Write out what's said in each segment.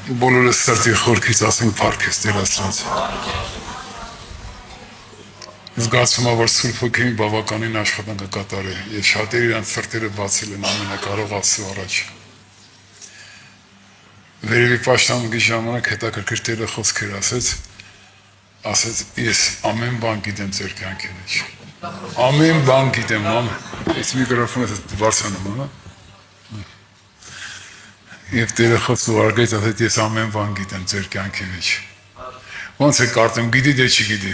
Բոլորս սրտի խորքից ասենք փառք ես Տեր Աստված։ Զգացում եմ, որ Սուրբ Հոգին բավականին աշխատանք կկատարի եւ շատերը իրենց սրտերը բացել են ամենակարող Աստծո առաջ։ Վերևի պաշտամունքի ժամանակ հետաքրքիր Տերը խոսքեր ասեց ես ամեն բան գիտեմ ձեր կյանքի մեջ։ Ամեն բան գիտեմ, այս միկրոֆոնը բարձրանում, հա։ Եվ Տերը խոսում արգեց ասեց ես ամեն բան գիտեմ ձեր կյանքի մեջ։ Ոնց է կարծեմ, գիտի դե չգիտի։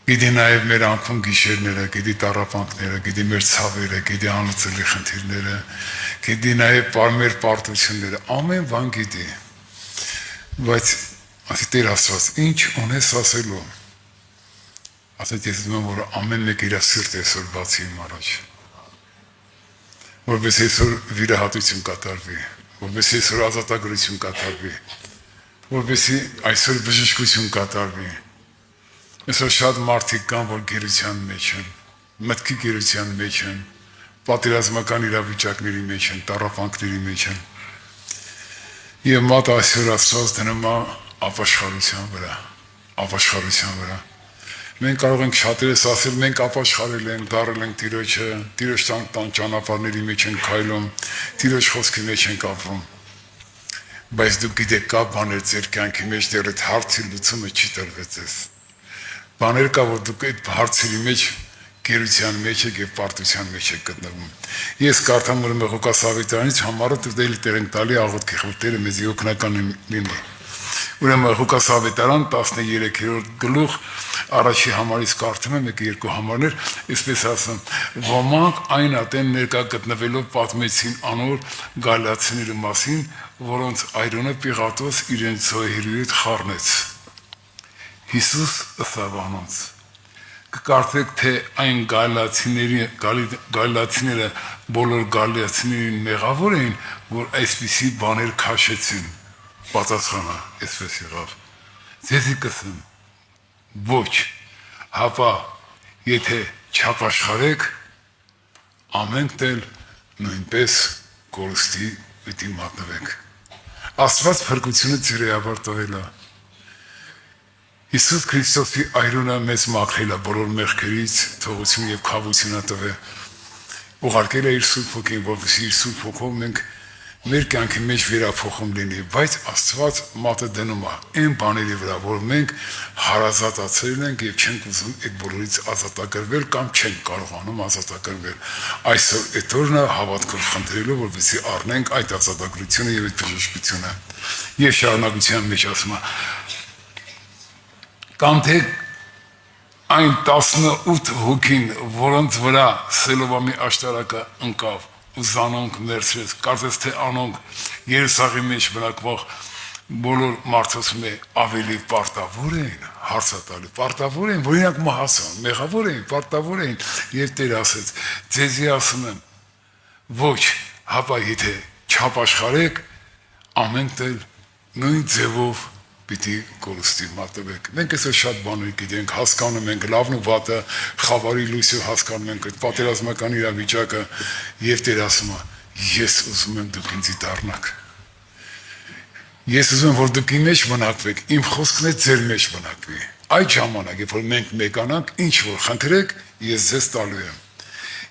Գիտի նաև մեր անքուն գիշերները, գիտի տառապանքները, գիտի մեր ցավերը, գիտի անլուծելի խնդիրները, գիտի նաև մեր պարտությունները, ամեն բան գիտի։ Բայց ասի Տեր Աստված, ինչ ունես ասելու։ Ասեց ես ուզում եմ, որ ամեն մեկ իր սիրտը այսօր բացի իմ առաջ։ Որպես այսօր վիրահատություն կատարվի, որպես այսօր ազատագրություն կատարվի, որպես այսօր բժշկություն կատարվի։ Այսօր շատ մարդիկ կան, որ գերության մեջ են, մտքի գերության մեջ են, պատերազմական իրավիճակների մեջ են, տառապանքների մեջ են։ Եվ մատ այսօր Աստված դնում է ապաշխարության վրա։ Մենք կարող ենք շատերս ասել, մենք ապաշխարել ենք, դարել ենք Տիրոջը, Տիրոջ տան ճանապարհների մեջ ենք քայլում, Տիրոջ խոսքի մեջ ենք ապրում։ Բայց դուք գիտեք, կա բաներ ձեր կյանքի մեջ, դեռ այդ հարցի լուծումը չի տրվեց ձեզ։ Բաներ կա, որ դուք այդ հարցերի մեջ գերության մեջ եք եւ պարտության մեջ եք գտնվում։ Ես կարդամ որ Ղուկաս ավետարանից համարը դեր ենք տալի աղոթքի, որ Տերը մեզ օգնական լինի։ Ուրեմն Ղուկաս ավետարան 13-րդ գլուխ առաջի համարից կարդում եմ 1-2 համարներ, այսպես ասեմ, ոմանք այն ատեն ներկա գտնվելով պատմեցին անոր գալիացիների մասին, որոնց այրոնը Պիղատոս իրենց զոհերի հետ խառնեց։ Հիսուս ըսավ անոնց. կկարդեք, թե այն գալիացիները բոլոր գալիացիներին մեղավոր էին, որ այսպիսի բաներ քաշեցին։ Պատասխանը այսպես եղավ. ձեզի կսեմ, ոչ, հապա եթե չապաշխարեք, ամենքն էլ նույնպես կորստի պիտի մատնվեք։ Աստված փրկությունը ծիրեաբար տվել է։ Հիսուս Քրիստոսի այրոնը մեզ մաքրել է բոլոր մեղքերից, թողություն եւ քավություն տվել։ Ուղարկել է իր Սուրբ Հոգին, որովհետեւ իր Սուրբ Հոգով մենք մեր կյանքի մեջ վերափոխում լինի, բայց Աստված մատը դնում է այն բաների վրա, որ մենք հարազատացել ենք եւ չենք ուզում այդ բոլորից ազատագրվել կամ չենք կարողանում ազատագրվել։ Այսօր այդ օրն է հավատքով խնդրելու, որպեսզի առնենք այդ ազատագրությունը եւ այդ բժշկությունը։ Եվ շարունակության մեջ ասում է. կամ թե այն 18 հոգին, որոնց վրա Սելովամի աշտարակը ընկավ, ու զանոնք ներցրեց, կարծես թե անոնք Երուսաղեմի մեջ բնակվող բոլոր մարդոց ավելի պարտավոր էին, հարցատալի, պարտավոր էին, օրինակ մահացան, մեղավոր էին, պարտավոր էին, եւ Տեր ասեց, ձեզի ասում եմ, ոչ, հապա եթե չապաշխարեք, ամենքն էլ նույն ձևով պիտի կորստի մատնվեք։ Մենք այսօր շատ բաներ գիտենք, հասկանում ենք լավն ու վատը, խավարի լույսը հասկանում ենք, այդ պատերազմական իրավիճակը, եւ Տեր ասում է, ես ուզում եմ դուք ինձի դառնաք։ Ես ուզում եմ, որ դուք իմ մեջ բնակվեք, իմ խոսքն է ձեր մեջ բնակվի։ Այդ ժամանակ, երբ որ մենք մեկանանք, ինչ որ խնդրեք, ես ձեզ տալու եմ։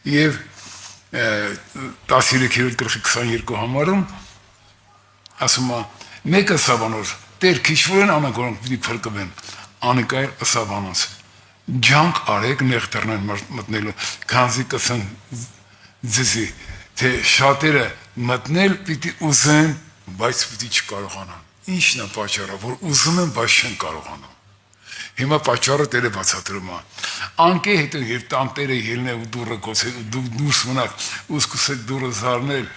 Եվ 13-րդ գլխի 22 համարում ասում է, մեկը սավանոր Տեր քիչվորեն անանք, որոնք պիտի փրկվեն, անիկայր ըսավ անոնց, ջանք արեք նեղ դռնան մտնելու, քանզի կսեն ձեզի, թե շատերը մտնել պիտի ուզեն, բայց պիտի չկարողանան։ Ինչն է պատճառը, որ ուզում են, բայց չեն կարողանում։ Հիմա պատճառը Տերը բացատրում է։ Անկե հետո եւ տանտերը ելնե ու դուրը գոցել, դուք դուրս մնաք, ու սկսեք դուրը զարնել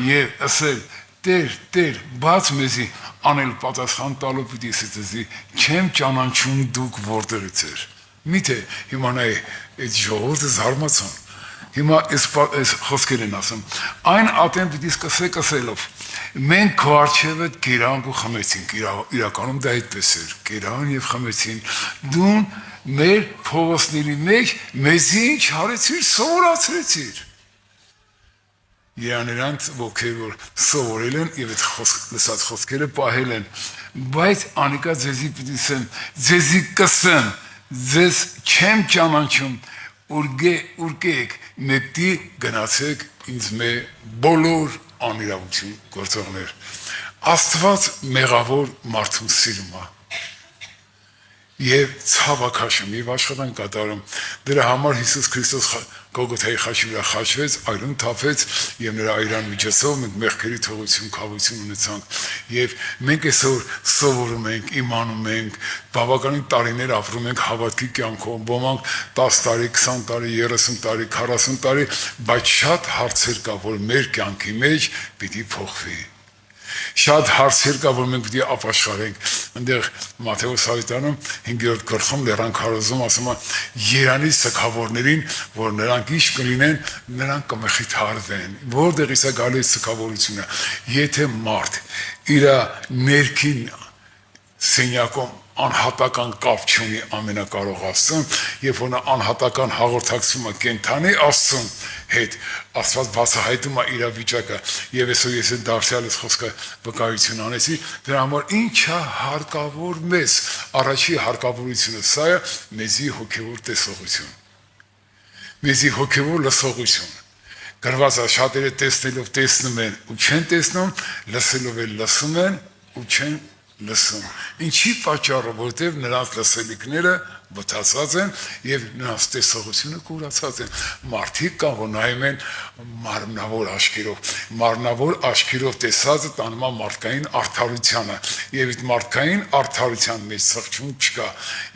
եւ ասել Տեր, բաց մեզի անել պատասխան տալու պիտի ասեցի, չեմ ճանաչում դուք որտեղից եք։ Միթե հիմա նայ այդ ժողովուրդը զարմացան։ Հիմա այս խոսքեր են ասում։ Այն ատեն պիտի սկսեք ասելով։ Մենք քո արչեւը գերանք ու խմեցինք, իրականում դա այդպես էր։ Գերան եւ խմեցին։ Դու մեր փողոցների մեջ մեզի ինչ արեցիր, սովորացրեցիր։ Երաներանց ոգևոր սովորել են եւ այդ լսած խոսքերը պահել են, բայց անիկա ձեզի պիտի ասեմ, ձեզի կսեմ, ձեզ չեմ ճանաչում, ուրկեք մեկտի գնացեք ինձ մե բոլոր անիրավություն գործողներ։ Աստված մեղավոր մարդուն սիրում է եւ ցավակաշում եւ աշխատանք կատարում։ Դրա համար Հիսուս Քրիստոս Գողգոթայի խաչի վրա խաչվեց, այրուն թափեց եւ նրա այրան միջոցով մենք մեղքերի թողություն, քավություն ունեցանք։ Եվ մենք այսօր սովորում ենք, իմանում ենք, բավականին տարիներ ապրում ենք հավատքի կյանքով, ոմանք 10 տարի, 20 տարի, 30 տարի, 40 տարի, բայց շատ հարցեր կա, որ մեր կյանքի մեջ պիտի փոխվի։ Շատ հարցեր կա, որ մենք պիտի ապաշխարենք։ Այնտեղ Մատթեոս Հավիտանում 5-րդ գլխում լեռան քարոզում ասում է Երանի սգավորներին, որ նրանք ինչ կլինեն, նրանք կմխիթարվեն։ Որտեղից է գալիս սգավորությունը։ Եթե մարդ իր ներքին սենյակում անհատական կապ չունի ամենակարող Աստծուն, երբ որ նա անհատական հաղորդակցում է կենթանի Աստծուն հետ, Աստված բացահայտում է իր վիճակը, եւ այսօր ես այդ դարձյալս խոսքը վկայություն անեցի, դրա համար ինչա հարկավոր մեզ, առաջի հարկավորությունը սա է մեզի հոգևոր տեսողություն, մեզի հոգևոր լսողություն։ Գրված է շատերը տեսնելով տեսնում են ու չեն տեսնում, լսելով էլ լսում են ու չեն լսում։ Ինչի պատճառը, որտեղ նրանց լսելիքները բթացած են եւ նրանց տեսողությունը կուրացած են։ Մարդիկ կան, որ նայում են մարմնավոր աչքերով տեսածը տանում է մարդկային արդարությանը եւ այդ մարդկային արդարության մեջ սղճում չկա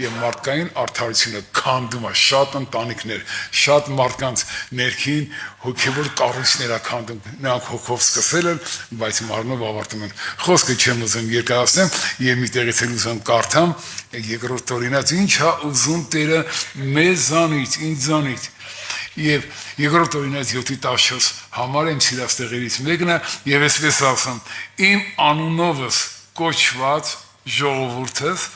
եւ մարդկային արդարությունը քանդում է շատ ընտանիքներ, շատ մարդկանց ներքին հոգեվոր կառույցներ քանդում, նրանք հոգով սկսել են, բայց մարմնով ավարտում են։ Խոսքը չեմ ուզում երկարացնեմ եւ մի տեղից էլ ուզում կարդամ երկրորդ օրինաց ինչա ուզում Տերը մեզանից, ինձանից եւ երկրորդ օրինաց 7:14 համար եմ սիրած տեղերից մեկն է եւ այսպես ասում իմ անունովս կոչված ժողովուրդս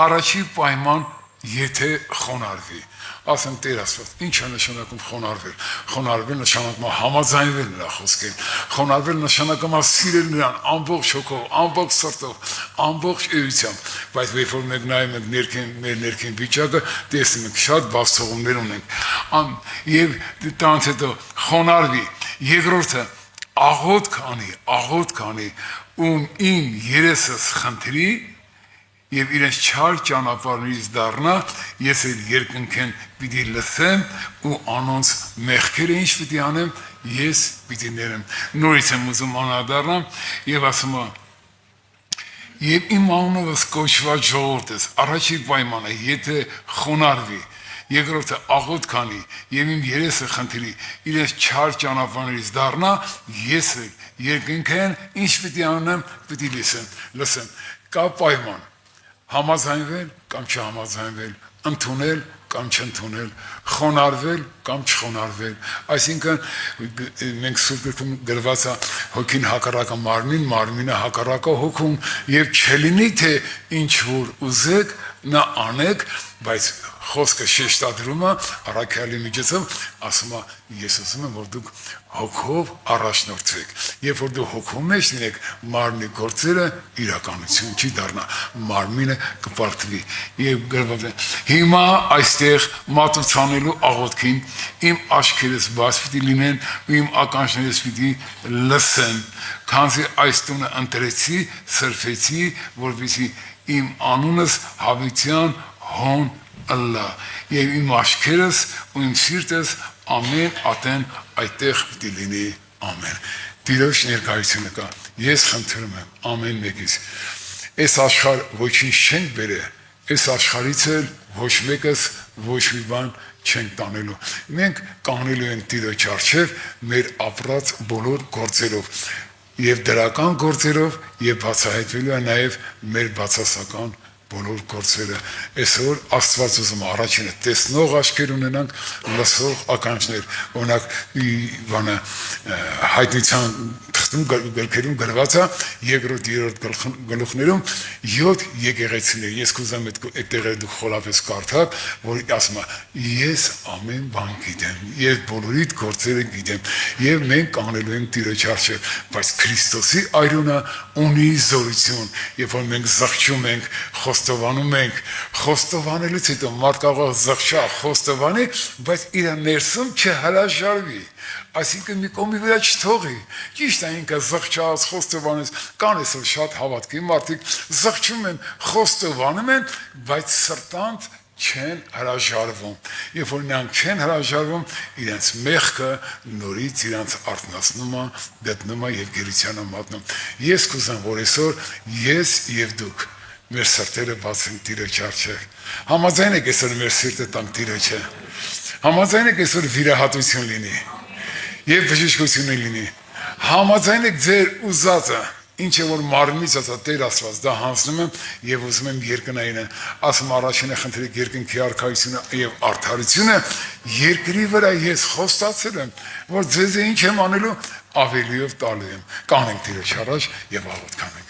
առաջի պայման եթե խոնարհվի ասեմ Տեր Աստված ինչ է նշանակում խոնարհվել խոնարհվել նշանակում է համաձայնվել նրա խոսքին խոնարհվել նշանակում է սիրել նրան ամբողջ հոգով ամբողջ սրտով ամբողջ էությամբ բայց երբ որ մենք նայում ենք մեր ներքին վիճակը տեսնում ենք շատ բացթողումներ ունենք եւ դրանից հետո խոնարհվի երկրորդը աղոթք անի իմ երեսս խնդրի եւ իրենց չար ճանապարհներից դառնա ես էլ երկնքեն պիտի լսեմ ու անոնց մեղքերը ինչ պիտի անեմ ես պիտի ներեմ նորից եմ ուզում անդրադառնամ եւ ասում եւ իմ անունովս կոչված ժողովուրդս առաջի պայմանը եթե խոնարհվի երկրորդը աղոթք անի եւ իմ երեսը խնդրի իրենց չար ճանապարհներից դառնա ես էլ երկնքեն ինչ պիտի անեմ պիտի լսեմ կա պայման համաձայնվել կամ չհամաձայնվել, ընդունել կամ չընդունել, խոնարհվել կամ չխոնարհվել։ Այսինքն մենք Սուրբ Գրքում գրված է հոգին հակառակը մարմին, մարմինը հակառակը հոգուն եւ չլինի թե ինչ որ ուզեք նա անեք, բայց խոսքը շեշտադրում է առաքյալի միջոցով ասում է ես ասում եմ որ դուք հոգով առաջնորդվեք երբ որ դու հոգու մեջ լինեք մարմնի գործերը իրականություն չի դառնա մարմինը կպարտվի եւ գրված է հիմա այստեղ մատուցանելու աղոթքին իմ աչքերս բաց պիտի լինեն ու իմ ականջներս պիտի լսեն քանզի այս տունը ընտրեցի սրբեցի որպեսզի իմ անունս հավիտյան հոն Allah եւ իմ աչքերս ու իմ սիրտս ամեն ատեն այդտեղ պիտի լինի ամեն Տիրոջ ներկայությունը կա ես խնդրում եմ ամեն մեկից այս աշխարհ ոչինչ չենք բերե այս աշխարհից էլ ոչ մեկս ոչ մի բան չենք տանելու մենք կանելու ենք Տիրոջ առջև մեր ապրած բոլոր գործերով եւ դրական գործերով եւ բացահայտվելու է նաեւ մեր բացասական բոլոր գործերը այսօր Աստված ուզում առաջինը տեսնող աչքեր ունենանք, լսող ականջներ, օրինակ բանը հայտնության թղթում գրքերում գրված է երկրորդ երրորդ գլուխներում 7 եկեղեցիներ, ես կուզեմ այդ տեղերը դուք խորապես կարդաք, որ ասում է ես ամեն բան գիտեմ, ես բոլորիդ գործերը գիտեմ եւ մենք անելու ենք Տիրոջ առջև, բայց Քրիստոսի այրունը ունի զորություն, երբ որ մենք զղջում ենք, խոստովանում ենք, խոստովանելուց հետո մարդ կարող է զղջա, խոստովանի, բայց իր ներսում չհրաժարվի, այսինքն մի կողմի վրա չթողի, ճիշտ է ինքը զղջաց, խոստովանեց, կան այսօր շատ հավատքի մարդիկ զղջում են, խոստովանում են, բայց սրտանց չեն հրաժարվում, երբ որ նրանք չեն հրաժարվում, իրենց մեղքը նորից իրենց արթնացնում է, դեպնում է եւ գերությանը մատնում։ Ես կուզեմ, որ այսօր ես եւ դուք մեր սրտերը բացենք Տիրոջ առջև։ Համաձայն եք այսօր մեր սիրտը տանք Տիրոջը։ Համաձայն եք այսօր վիրահատություն լինի եւ բժշկություն լինի։ Համաձայն եք ձեր ուզածը ինչ որ մարմնից ասա Տեր Աստված դա հանձնում եմ եւ ուզում եմ երկնայինը ասում առաջինը խնդրեք երկնքի արքայությունը եւ արդարությունը երկրի վրա ես խոստացել եմ որ ձեզ ինչ եմ անելու ավելիով տալու եմ կանենք Տիրոջ առաջ եւ աղոթք անենք